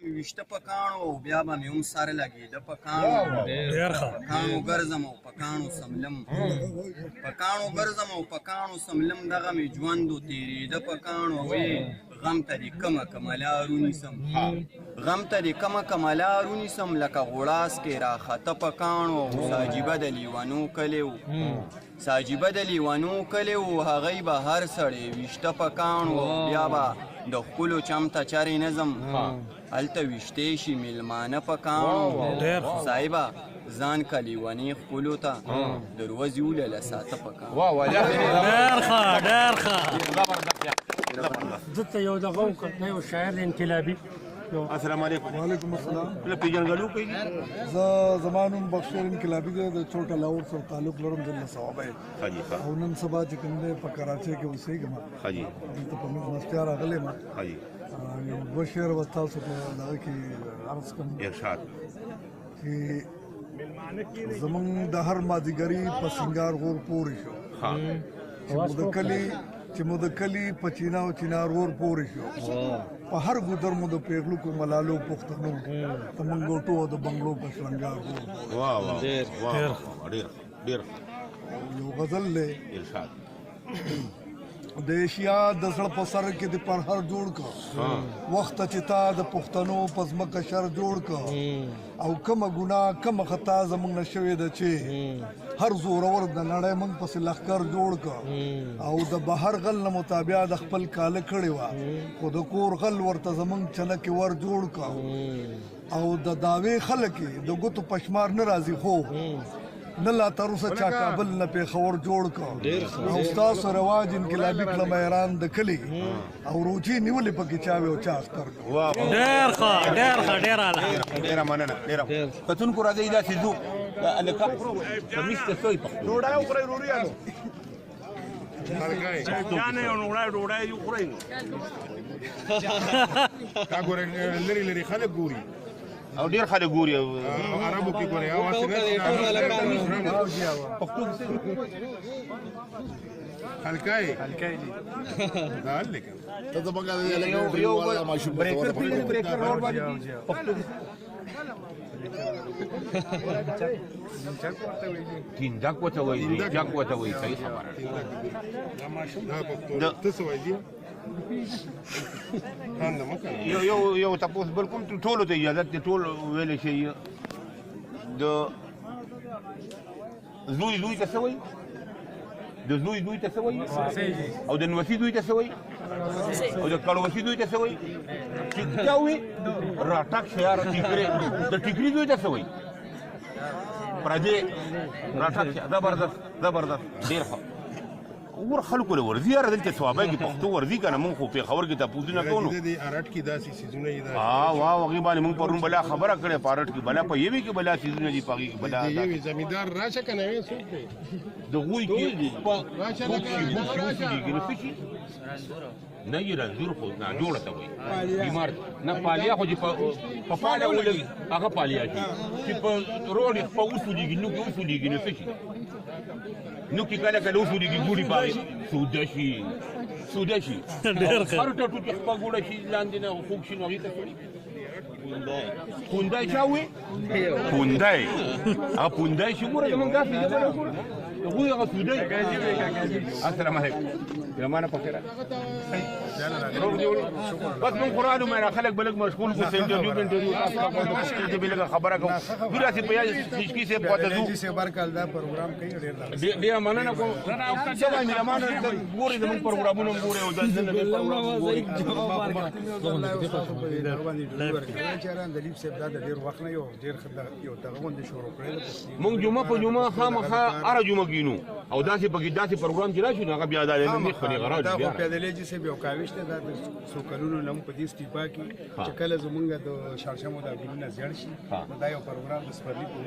ویشته په کاڼو او بیا به مې هم سر لګېده په کاڼو کاڼو ګرځم او په کاڼو سملم په کاڼو ګرځم او په کاڼو سملم دغه مې ژوند و تېرېده په کاڼو وې غم ته دې کمه کمه لار ونیسم غم ته دې کمه کمه لار ونیسم لکه غوړاس کې راخته په کاڼو او ساجیبه د لیونو کلی و ساجیبه د لیونو کلی و هغوی به هر سړی ویشته په کاڼو بیا به د ښکلو چم ته چرې نظم هلته ویشتې شي میلمانه په کاڼو صاحبه ځان که لیونې ښکلو ته دروازې ولیله ساته په کاڼو ډېر ښه دلته یو دغه وکړ دا یو شاعر دی انقلابي السلام علیکم. وعلیکم السلام. له پیژنګلو کوي زما نوم بخشیر انقلابي دی د چوټه لاهور سره تعلق لرم د صوابه حاجی ښه او نن سبا چې کوم دی په کراچۍ کې اوسېږم حاجی دلته په موږ مستیا راغلی یم حاجی یو دوه شعر به تاسو په دغه کې عرض کوم ارشاد چې زمونږ د هر مازدیګري په سنګار غور پورې شو چې مو د کلي په چینا او چینار غور پورې شو په هر ګودر مو د پیغلو کو ملالو پښتنو د منګوټو او د بنگلو په شرنګار غور واه واه ډېر یو غزل له ارشاد د ایشیا د زړه په سر کې د پرهر جوړ کړ وخت چې تا د پښتنو په ځمکه شر جوړ کړ او کومه ګناه کومه خطا زموږ نه شوې ده چې هر زورور د نړۍ موږ پسې لښکر جوړ کړ او د بهر غل نه مطابق د خپل کاله کړې وه خو د کور غل ورته زموږ چلکې ور جوړ کړ او د دعوې خلک د ګوتو پشمار نه راځي خو نه لا تر اوسه چا کابل نه پېښور جوړ کړ او ستاسو رواج انقلابي کړم ایران د کلي او روجي نیولې پکې چاوي او چا اختر ډېر ښه ډېره مننه ډېره کتونکو راځئ داسې ځو لکه کمیس ته سوی پخپل ډوډۍ وخورئ وروریانو جانې او ډوډۍ وخورئ دا ګورې لري لري خلک ګوري او ډېر خلک ګوري عربو کې ګوري او پښتو خلکای دا لیکه ته زموږ د یو بریکر روډ باندې پښتو تینجک وته وایي تینجک وته وایي صحیح خبره دا پښتو ته څه وایي یو تاسو بل کوم ټولو ته اجازه ته ټول ویل شي د زوی ته څه وایي د زوی ته څه وایي او د نوسي دوی ته څه وایي او د کړوسي دوی ته څه وایي چې دا وي راټک شیار ټیکري د ټیکري دوی ته څه وایي پردې راټک زبردست ډېر ښه ور خلکو له ورځي یاره دلته ثوابه کې پښتو ورځي که نه مونږ خو پېښور کې تپوسونه کوو نو ارټ کې داسې سیزونه یې واه هغې باندې مونږ پرون بلا خبره کړې په ارټ کې بلا په یوې کې بلا سیزونه دي په هغې کې بلا یوې زمیندار راشه که نه وې څوک دی د هغوی کې نو څه شي نه یې رنځور خو ناجوړه ته وایي بیمار نه پالیا خو چې په پاله ولګي هغه پالیا شي چې په روډ یې په وسولېږي نو کې وسولېږي نو څه شي نو کې کله وسولېږي ګوړي باندې سوده شي هر ټټو چې خپل ګوړه شي لاندې نه خوږ شي نو هغې ته سړي پوندای چا وایي پوندای هغه پوندای شي ګوره زمونږ داسې ژبه ده ګوره هغوی هغه سودی السلام علیکم زمانه په خیر بس مونږ خو رالو مې خلک به لږ مشغول کړو انټرویو تاسو ته به لږه خبره کوم دوی داسې په هچکي صاحب خوا ته ځو ډېره مننه کوم سبا مهربانه ګورئ زموږ پروګرامونه هم ګورئ او مونږ جمعه په جمعه خامخا هره جمعه کینو او داسې پکې داسې پروګرام چې راشي نو هغه بیا دا نه خپلې غراج دا خو پیدلې چې بیا کاوښ ته دا څو کلونو نه په دې استیفا کې چې کله زمونږ د شړشمو د ګلونه زیړ شي دا یو پروګرام د سپرلی په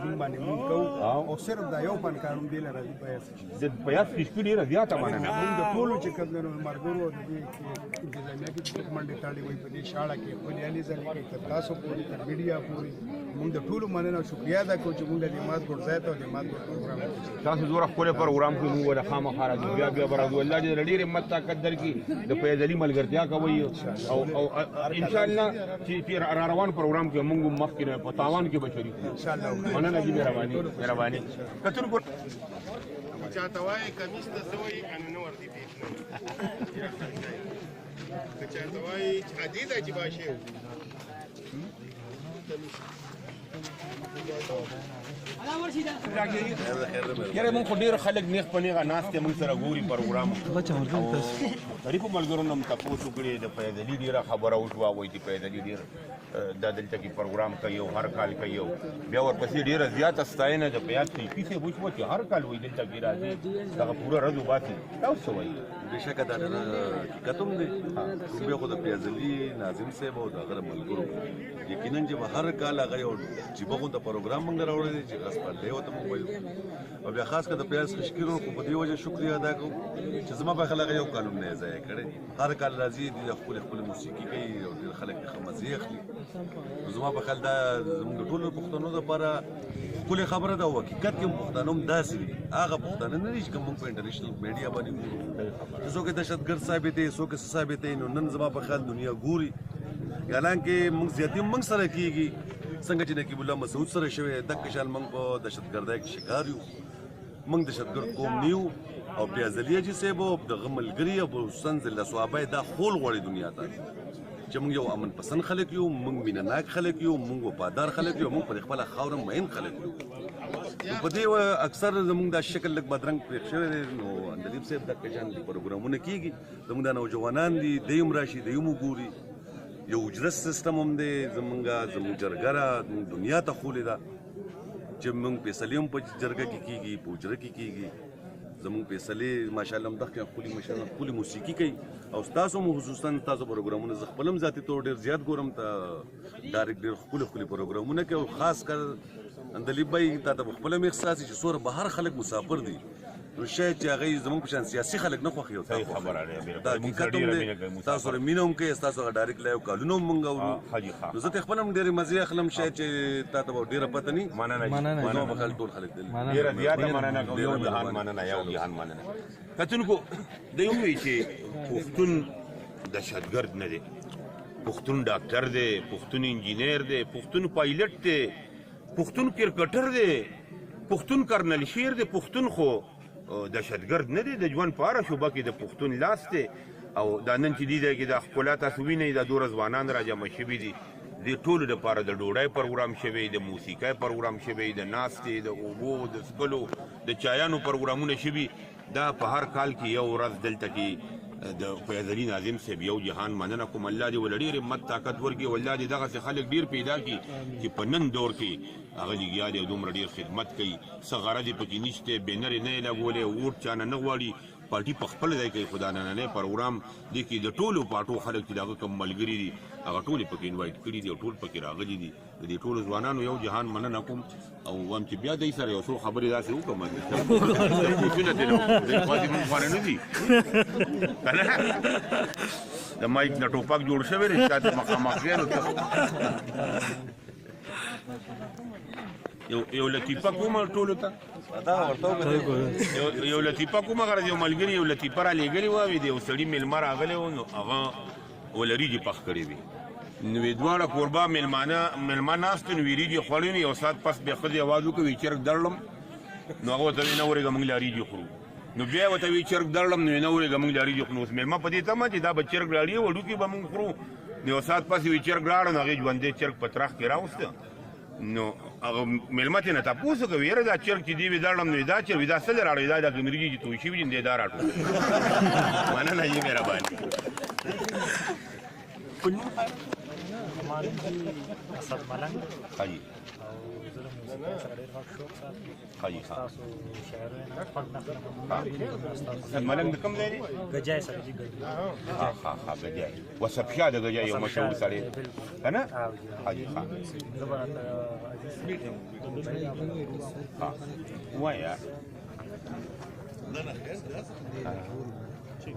نوم باندې مونږ کوو او صرف دا یو فنکارون دی لري د بیاس شپې ډېره زیاته مننه مونږ د ټولو چې کوم مرګورو د انتظامیه کې چې منډې تاړې وایي په دې شاړه کې خپلې هلې ځلې کوي تر تاسو پورې تر میډیا پورې موږ د ټولو مننه او شکریا ادا کوو چې موږ د مازګوټ ځای ته او د مازګوټ پروګرام ته تاسو زوره ښکلی پروګرام کوي موږ د خامخا راځو بیا بیا به راځو الله دې د ډېر همت طاقت درکړي د فیض علي ملګرتیا کوئ او انشاءالله چې را روان پروګرام کې موږ مخکې نه په تاوان کې به شریک یو انشاءالله مننه جي مهرباني کتونکو چاته وایي کمیس ته څه وایي ان نه ورته پیښ نه که چاته وایي عادي ده چې باشه یاره مونږ خو ډېر خلک نیغ په نیغه ناست دی مونږ سره ګوري پروګرام غریبو ملګرو نه م تپوس وکړې د فیض علي ډېره خبره وشوه وایي چې فیض علي ډېر دا دلته کې پروګرام کوي او هر کال کوي بیا ورپسې ډېره زیاته ستاینه د فیاض خلقي صاحب وشوه چې هر کال وایي دلته کې راځي دغه پوره ورځ وباسي دا اوس څه وایي بېشکه دا ډېر حقیقت هم دی بیا خو د فیاض علي ناظم صاحب او د هغه ملګرو یقینا چې به هر کال هغه یو جیبه غونته پروګرام موږ راوړی دی چې خاص پرده ورته موږ وایو او بیا خاص کر د پیاز خشکیرو خو په دې وجه شکریه ادا کوم چې زما په خلک یو کالم نه ضایع کړی هر کال راځي د خپل موسیقي کوي او ډېر خلک د خمزې اخلي زما په خیال دا زموږ ټولو پښتنو لپاره ښکلې خبره ده او حقیقت کې پښتانه هم داسې دي هغه پښتانه نه دي چې موږ په انټرنیشنل میډیا باندې ګورو څوک دهشتګرد ثابتې څوک څه ثابتې نو نن زما په خیال دنیا ګوري حالانکه موږ زیاتې موږ سره کېږي څنګه چې نقیب الله مسعود سره شوی دغه شان موږ په دهشتګردۍ کې شکار یو موږ دهشتګرد قوم نه یو او فیاض علي حاجي صاحب او دغه ملګري او حسین ضلع صحابه دا خول غواړي دنیا ته چې موږ یو امن پسند خلک یو موږ مینه ناک خلک یو موږ وفادار خلک یو موږ پر خپله خاوره مین خلک یو په دې اکثر زموږ دا شکل لږ بدرنګ پرېښ شوی دی نو اندلیب صاحب دغه شان پروګرامونه کېږي زموږ دا نوجوانان دي دی هم راشي دی هم وګوري یو اجرت سیستم هم دی زموږ جرګه را دنیا ته خولې ده چې موږ فیصلې هم په جرګه کې کېږي په اجره کې کېږي زموږ فیصلې ماشاءالله همدغه ښکلې موسیقي کوي او ستاسو هم خصوصا ستاسو پروګرامونه زه خپل هم ذاتي طور ډېر زیات ګورم ته ډایرکټ ډېر ښکلي پروګرامونه کوي او خاص کر اندلیب بھائی تا ته خپل هم احساس چې څومره بهر خلک مسافر دي نو شاید چې هغه زموږ په شان سیاسي خلک نه خوښي او خبره دا حقیقت هم دی تاسو سره مینه هم کوي ستاسو هغه ډایرکټ لایو کالونه هم موږ اورو نو زه خپل هم ډېرې مزې اخلم شاید چې تا ته به ډېره پته نه زما په خیال ټول خلک دي ډېره زیاته مننه کوم یو جهان مننه کتونکو دا یو وایي چې پښتون دهشتګرد نه دی پښتون ډاکټر دی پښتون انجینر دی پښتون پایلټ دی پښتون کرکټر دی پښتون کرنل شیر دی پښتون خو دهشتګرد نه دی د ژوند په هره شوبه کې د پښتون لاس دی او دا نن چې دی کې دا ښکلا تاسو وینئ دا دومره ځوانان راجمع شوي دي د ټولو دپاره د ډوډۍ پروګرام شوی د موسیقۍ پروګرام شوی د ناستې د اوبو د څښلو د چایانو پروګرامونه شوي دا په هر کال کې یو ورځ دلته کې د فیاض علي ناظم صاحب یو جهان مننه کوم الله دې ول ډېر همت طاقت ورکړي والله دې دغسې خلک ډېر پیدا کړي چې په نن دور کې هغه لګیا دی او دومره ډېر خدمت کوي څه غرض یې پکې نشته بینر یې نه یې لګولی ووټ چا نه نه غواړي پارټي په خپل ځای کوي خو دا نننی پروګرام دی کې د ټولو پارټو خلک چې د هغه کوم ملګري دي هغه ټول یې پکې انوایټ کړي دي او ټول پکې راغلي دي د دې ټولو ځوانانو یو جهان مننه کوم او وایم چې بیا دی سره یو څو خبرې داسې وکړم نه دي د مایک نه ټوپک جوړ شوی دی چا ته مخامخ یو لطیفه کومه ټولو ته یو لطیفه کومه غرض یو ملګري یو لطیفه را لېږلې وه د یو سړي میلمه راغلی و نو هغه ولریجې پخ کړې وي نو دواړه کوربه میلمه ناست نو وریجې خوړې نو یو ساعت پس بیا ښځې اواز وکړ وي چرګ درړم نو هغه ورته وي نه ورېږه موږ لاریجې خورو نو بیا ورته وي چرګ درړم نو نه ورېږه موږ لاریجې خورو اوس میلمه په دې تمه چې دا به چرګ راړي وړوکي به موږ خورو نو یو ساعت پس وي چرګ راړه نو هغې ژوندی چرګ په ترخ کې راوسته نو هغه میلمه ترې نه تپوس وکړ یاره دا چرګ چې دی وي درړم نو دا چرګ دا څه دې راړی دا دغه مرګي چې توی شوي دي دا راټول مننه یې مهرباني اسد ملنګ خاجي زه د موسیقۍ سره ډېر وخت شوق ساتم خاجي تاسو شاعرونه نه پړ نه اسد ملنګ د کوم ځای دی گجای سره جی ها گجای وسپشا د گجای یو مشهور سړی که نه حاجي خان زه به راته ووایه چې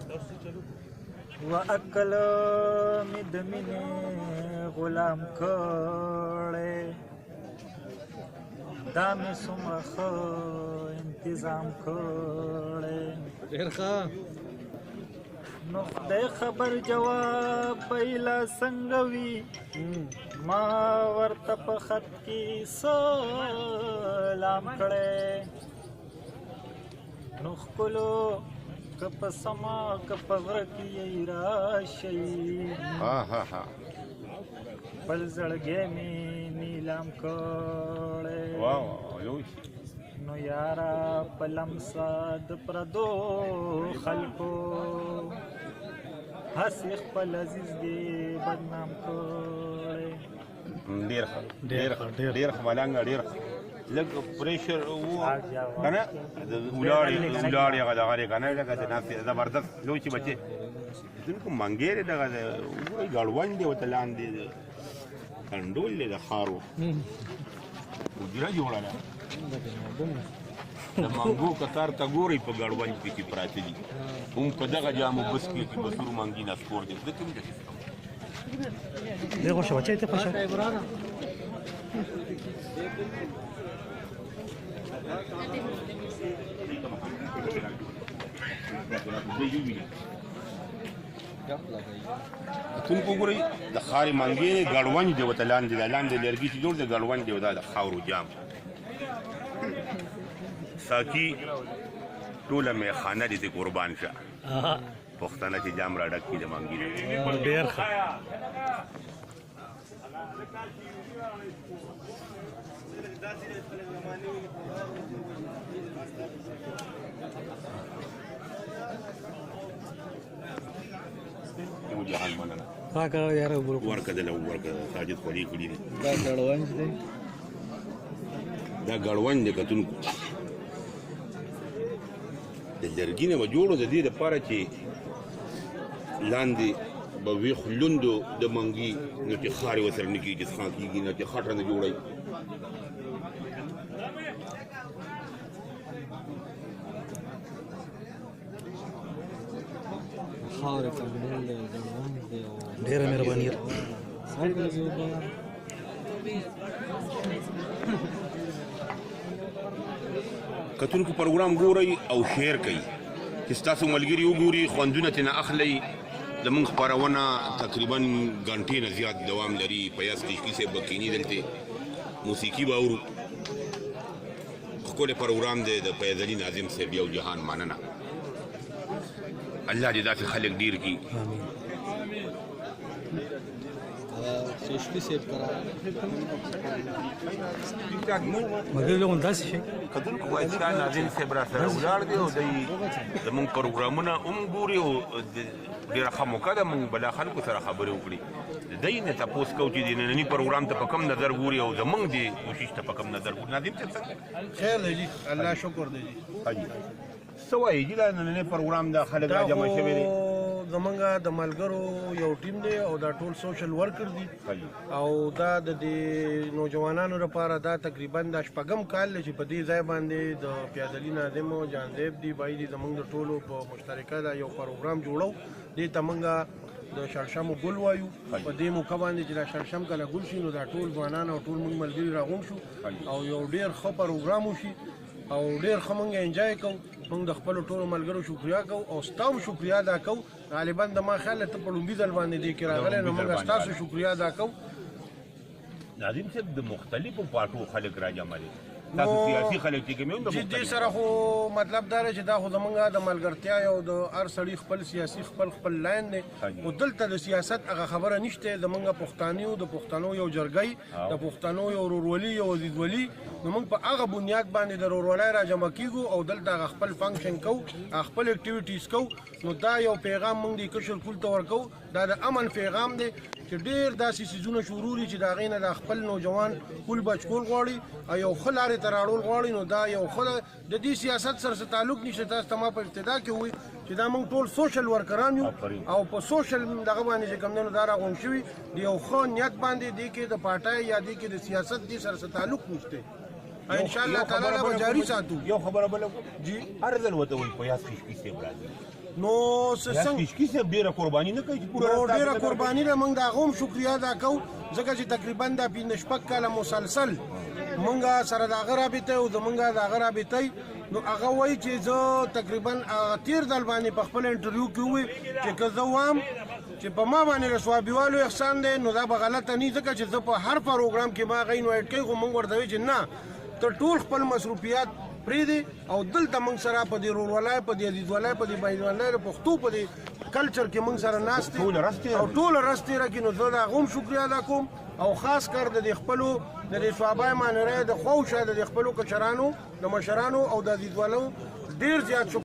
و عقل مې د مینې غلام کړی دا مې څومره ښه انتظام کړی نو خدای خبر جواب پیلا څنګه وي ما ورته په خط کې سلام کړی نو ښکلو که په سما که په غره کې یې راشئ خپل زړګی مې نیلام کړی نو یاره په لمسه د پردو خلکو هسې خپل عزیز دې بدنام کړی ډېر ښه ډېر ښه ملنګه ډېر ښه لږ پریشر و که نه ولاړ هغه دغه دی که نه لکه د ناستې زبردست لوچې بچې دونکو منګیر دی دغه وګورئ ګړونډ دی ورته لاندې کنډول دی د خارو حجره جوړه ده د منګو کتار ته ګورئ په ګړونج کې چې پراته دي هم په دغه جامو بس کې چې بسورو منګي نسکور دی زه کوم دسیس کوم دی غوښه بچی ته خوښه تونکو ګورئ د خارې منګې ګړونج دی ورته لاندې دی لاندې لرګي چې جوړ دی ګړونج دی دا د خاورو جام ساقي ټوله میخانه دې دې قربان شه پښتانه چې جام را ډک کړي د منګي ډېر ښه یو جهان مننه راکړه یاره ورکه دله ورکه ساجد خولي کړي دي دا ګړونج دی دا ګړونج دی کتونکو د لرګي نه به جوړو د دې دپاره چې لاندې به وي خلوندو د منګي نو چې خارې ورسره نه کېږي څښاک کېږي نه چې خټه نه جوړوي خاورې کنډول دی ګړونج دی ډېره مهرباني کتونکو پروګرام ګورئ او شیر کوي چې ستاسو ملګري وګوري خوندونه ترېنه اخلئ زمونږ خپرونه تقریبا ګنټې نه زیات دوام لري فیاض کشکي صاحب به کیني دلته موسیقي به اورو ښکلی پروګرام دی د فیض علي ناظم صاحب یو جهان مننه الله دې داسې خلک ډېر کړي کشکي صاحب مګر له داسې شي کتونکو وایسکا ناظم صاحب را سره ولاړ دی او دی زمونږ پروګرامونه هم ګوري او ډېره ښه موقع ده مونږ بلا خلکو سره خبرې وکړي د دی نه تپوس کوو چې د ننني پروګرام ته په کوم نظر ګوري او زمونږ د کوشش ته په کوم نظر ګوري ناظم صاحب څنګه خیر دی جی الله شکر دی جی څه وایي جي دا نننی پروګرام دا خلک را جمع شوي دي زمونږ د ملګرو یو ټیم دی او دا ټول سوشل ورکر دي او دا د دې نوجوانانو لپاره دا تقریبا د شپږم کال دی چې په دې ځای باندې د فیاض علي ناظم او جانزیب دی بای دي زمونږ د ټولو په مشترکه دا یو پروګرام جوړو دې ته موږ د شړشمو ګل وایو په دې موقع باندې چې دا شړشم کله ګل شي نو دا ټول ځوانان او ټول موږ ملګري راغونډ شو او یو ډېر ښه پروګرام وشي او ډېر ښه موږ انجوای کوو موږ د خپلو ټولو ملګرو شکریا کوو او ستا هم شکریا ادا کوو غالبا د ما خیال ته په لومبي ځل باندې دې کې راغلی نو موږ ستاسو شکریا ادا کوو ناظم صاحب د مختلفو پارټو خلک را جمع دي تاسو سیاسي خلک چې کوم د دې سره خو مطلب دا دی چې دا خو زمونږ د ملګرتیا یو د هر سړي خپل سیاسي خپل لاین دی خو دلته د سیاست هغه خبره نشته زمونږ پښتانیو د پښتنو یو جرګی د پښتنو یو ورورولي یو عزیزولي نو موږ په هغه بنیاد باندې د ورورولۍ را جمع کیږو او دلته هغه خپل فنکشن کوو خپل اکټیویټیز کوو نو دا یو پیغام موږ د کشر کول ته ورکوو دا د امن پیغام دی چې ډېر داسې څیزونه شروع دي چې د هغې نه د خپل نوجوان کول بچ کول غواړي او یو ښه لارې ته راوړل غواړي نو دا یو ښه د دې سیاست سره څه تعلق نشته تاسو ته ما په ابتدا کې ووایي چې دا موږ ټول سوشل ورکران یو او په سوشل دغه باندې چې کوم دی دا راغونډ شوي د یو ښه نیت باندې دې کې د پارټۍ یا دې کې د سیاست دې سره څه تعلق نشته ان شاء الله تعالی به جاری ساتو یو خبره بل جی هر ځل وته وي په یاس کشکي صاحب راځي نو څنګه کیسکی صاحب ډیره قرباني نه کوي چې پوره نو ډیره قرباني ده موږ د هغه هم شکریا ادا کوو ځکه چې تقریبا دا 15 کاله مسلسل موږ سره د هغه رابطه او زموږ د هغه رابطه نو هغه وایي چې زه تقریبا تیر ځل باندې په خپل انټرویو کې ووایي چې که زه وایم چې په ما باندې رسوابیوالو احسان دی نو دا به غلطه نه ځکه چې زه په هر پروګرام کې ما هغه انوایټ کوي خو موږ ورته وایو چې نه ته ټول خپل مصروفیات پرېږدي او دلته موږ سره په دې ورورولۍ په دې عزیزولۍ په دې بینالمللي د پښتو په دې کلچر کې موږ سره ناست دي او ټوله ورځ تېره کړي نو زه د هغه هم شکریا ادا کوم او خاص کر د دې خپلو د دې صحابه مانره د خواوشه د خپلو کشرانو د مشرانو او د عزیزولو ډېر زیات